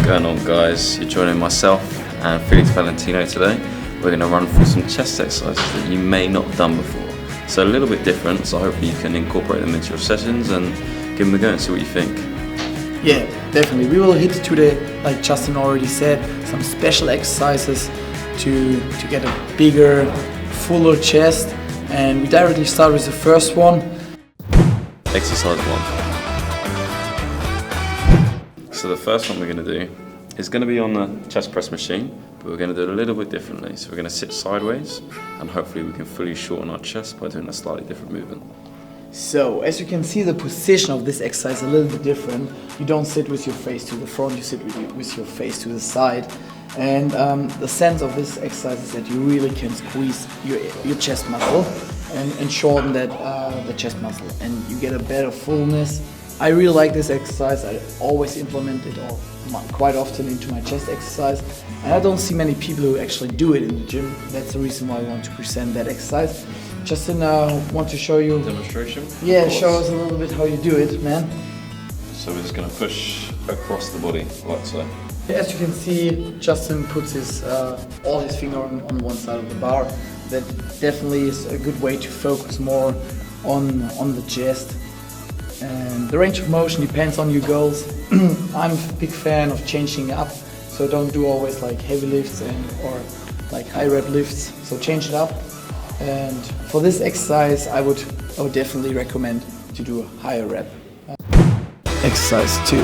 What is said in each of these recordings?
going on, guys? You're joining myself and Felix Valentino today. We're going to run through some chest exercises that you may not have done before. So a little bit different, so hopefully you can incorporate them into your sessions and give them a go and see what you think. Yeah, definitely. We will hit today, like Justin already said, some special exercises to get a bigger, fuller chest. And we directly start with the first one. Exercise 1. So the first one we're going to do is going to be on the chest press machine, but we're going to do it a little bit differently. So we're going to sit sideways and hopefully we can fully shorten our chest by doing a slightly different movement. So as you can see, the position of this exercise is a little bit different. You don't sit with your face to the front, you sit with your face to the side. And the sense of this exercise is that you really can squeeze your chest muscle and shorten that the chest muscle, and you get a better fullness. I really like this exercise. I always implement it quite often into my chest exercise, and I don't see many people who actually do it in the gym. That's the reason why I want to present that exercise. Justin, want to show you Demonstration? Yeah, show us a little bit how you do it, man. So we're just going to push across the body like so. As you can see, Justin puts all his finger on one side of the bar. That definitely is a good way to focus more on the chest. And the range of motion depends on your goals. I'm a big fan of changing up, so don't do always like heavy lifts or like high rep lifts. So change it up. And for this exercise, I would definitely recommend to do a higher rep. Exercise 2.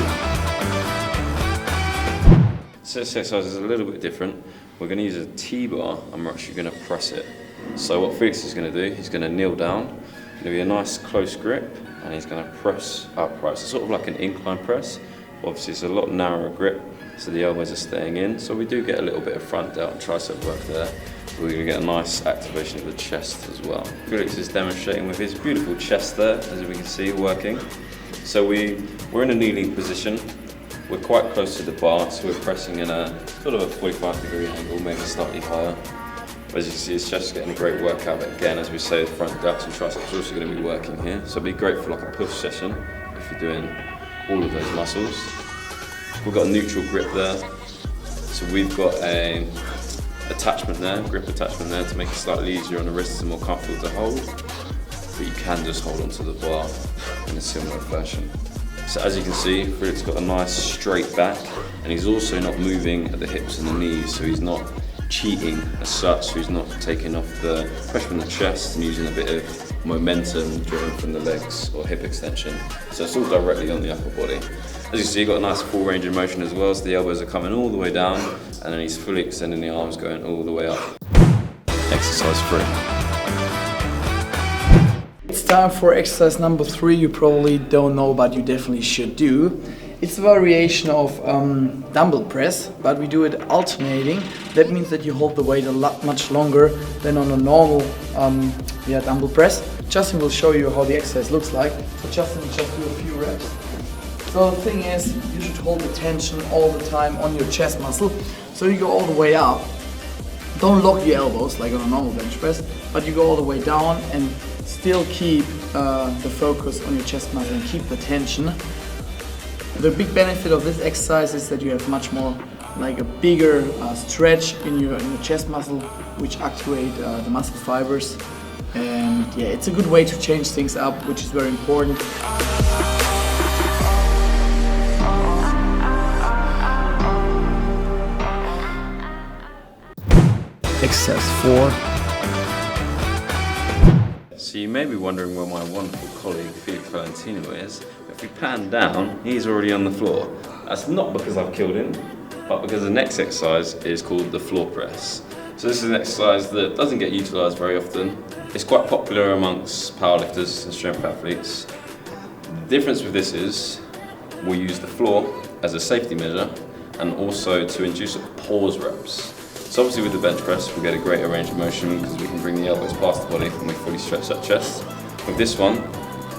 So this exercise is a little bit different. We're going to use a T-bar and we're actually going to press it. So what Felix is going to do, he's going to kneel down, going to be a nice close grip, and he's going to press upright. So sort of like an incline press. Obviously it's a lot narrower grip, so the elbows are staying in. So we do get a little bit of front delt and tricep work there. We're going to get a nice activation of the chest as well. Felix is demonstrating with his beautiful chest there, as we can see, working. So we're in a kneeling position. We're quite close to the bar, so we're pressing in a sort of a 45-degree angle, maybe slightly higher. As you can see, his chest is getting a great workout, but again, as we say, the front delts and triceps are also going to be working here. So it'd be great for like a push session if you're doing all of those muscles. We've got a neutral grip there. So we've got a attachment there, grip attachment there to make it slightly easier on the wrists and more comfortable to hold. But you can just hold onto the bar in a similar fashion. So as you can see, Felix got a nice straight back, and he's also not moving at the hips and the knees, so he's not cheating as such, so he's not taking off the pressure from the chest and using a bit of momentum driven from the legs or hip extension. So it's all directly on the upper body. As you can see, you've got a nice full range of motion as well, so the elbows are coming all the way down, and then he's fully extending the arms going all the way up. Exercise 3. It's time for exercise number 3. You probably don't know, but you definitely should do. It's a variation of dumbbell press, but we do it alternating. That means that you hold the weight a lot much longer than on a normal dumbbell press. Justin will show you how the exercise looks like. So Justin will just do a few reps. So the thing is, you should hold the tension all the time on your chest muscle. So you go all the way up. Don't lock your elbows like on a normal bench press, but you go all the way down and still keep the focus on your chest muscle and keep the tension. The big benefit of this exercise is that you have much more like a bigger stretch in your chest muscle, which activate the muscle fibers. And yeah, it's a good way to change things up, which is very important. Exercise 4. So you may be wondering where my wonderful colleague Felix Valentino is. If we pan down, he's already on the floor. That's not because I've killed him, but because the next exercise is called the floor press. So this is an exercise that doesn't get utilised very often. It's quite popular amongst powerlifters and strength athletes. The difference with this is we use the floor as a safety measure and also to induce pause reps. So obviously with the bench press we get a greater range of motion because we can bring the elbows past the body and we fully stretch that chest. With this one,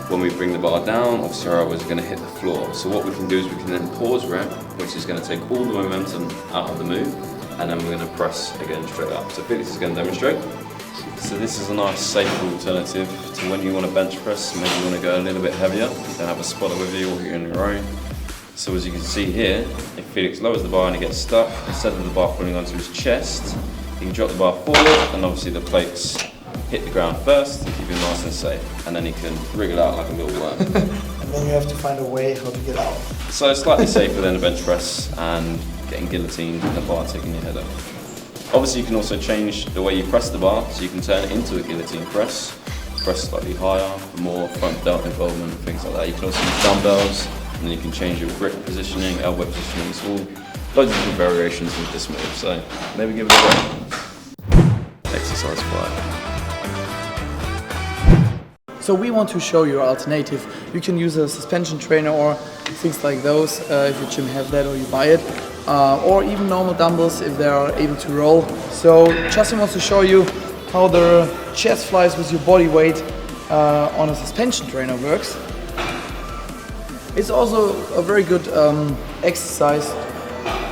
when we bring the bar down, obviously our elbows are going to hit the floor. So what we can do is we can then pause rep, which is going to take all the momentum out of the move, and then we're going to press again straight up. So Felix is going to demonstrate. So this is a nice safe alternative to when you want to bench press, maybe you want to go a little bit heavier, you don't have a spotter with you or you're on your own. So as you can see here, if Felix lowers the bar and he gets stuck, instead of the bar falling onto his chest, he can drop the bar forward, and obviously the plates hit the ground first to keep him nice and safe, and then he can wriggle out like a little worm. And then you have to find a way how to get out. So it's slightly safer than a bench press and getting guillotined and the bar taking your head off. Obviously you can also change the way you press the bar, so you can turn it into a guillotine press slightly higher for more front delt involvement and things like that. You can also use dumbbells, and then you can change your grip positioning, elbow positioning. It's all loads of different variations with this move, so maybe give it a go. Exercise 5. So we want to show you an alternative. You can use a suspension trainer or things like those if your gym have that or you buy it. Or even normal dumbbells if they are able to roll. So Justin wants to show you how the chest flies with your body weight on a suspension trainer works. It's also a very good exercise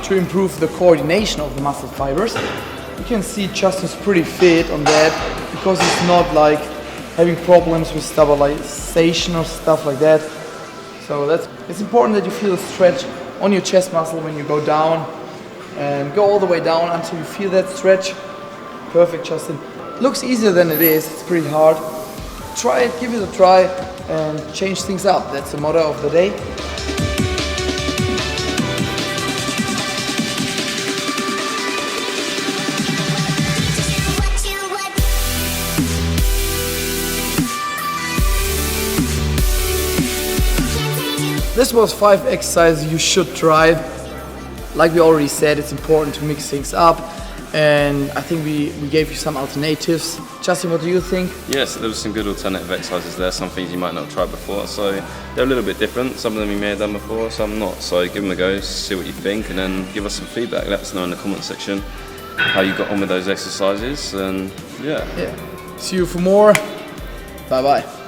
to improve the coordination of the muscle fibers. You can see Justin's pretty fit on that because he's not like having problems with stabilization or stuff like that. So it's important that you feel a stretch on your chest muscle when you go down, and go all the way down until you feel that stretch. Perfect, Justin. Looks easier than it is, it's pretty hard. Try it, give it a try, and change things up. That's the motto of the day. This was 5 exercises you should try. Like we already said, it's important to mix things up. And I think we gave you some alternatives. Justin, what do you think? Yes, there were some good alternative exercises there, some things you might not have tried before, so they're a little bit different. Some of them you may have done before, some not. So give them a go, see what you think, and then give us some feedback. Let us know in the comment section how you got on with those exercises, and yeah. See you for more. Bye bye.